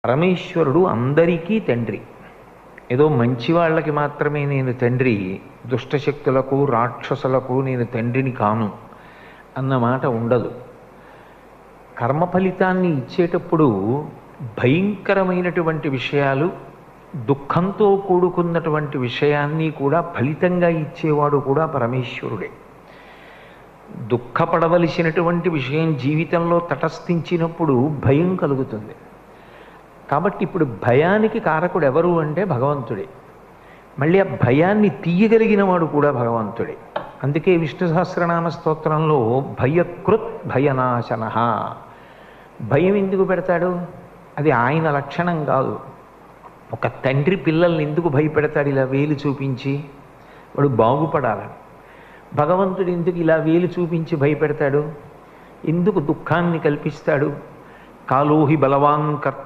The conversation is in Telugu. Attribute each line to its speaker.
Speaker 1: పరమేశ్వరుడు అందరికీ తండ్రి. ఏదో మంచి వాళ్ళకి మాత్రమే నేను తండ్రి, దుష్టశక్తులకు రాక్షసులకు నేను తండ్రిని కాను అన్నమాట ఉండదు. కర్మ ఫలితాన్ని ఇచ్చేటప్పుడు భయంకరమైనటువంటి విషయాలు, దుఃఖంతో కూడుకున్నటువంటి విషయాన్ని కూడా ఫలితంగా ఇచ్చేవాడు కూడా పరమేశ్వరుడే. దుఃఖపడవలసినటువంటి విషయం జీవితంలో తటస్థించినప్పుడు భయం కలుగుతుంది. కాబట్టి ఇప్పుడు భయానికి కారకుడు ఎవరు అంటే భగవంతుడే. మళ్ళీ ఆ భయాన్ని తీయగలిగిన వాడు కూడా భగవంతుడే. అందుకే విష్ణు సహస్రనామ స్తోత్రంలో భయకృత్ భయనాశన, భయం ఎందుకు పెడతాడు? అది ఆయన లక్షణం కాదు. ఒక తండ్రి పిల్లల్ని ఎందుకు భయపెడతాడు ఇలా వేలు చూపించి? వాడు బాగుపడాలని. భగవంతుడు ఎందుకు ఇలా వేలు చూపించి భయపెడతాడు? ఎందుకు దుఃఖాన్ని కల్పిస్తాడు? కాలోహి బలవాన్ కర్త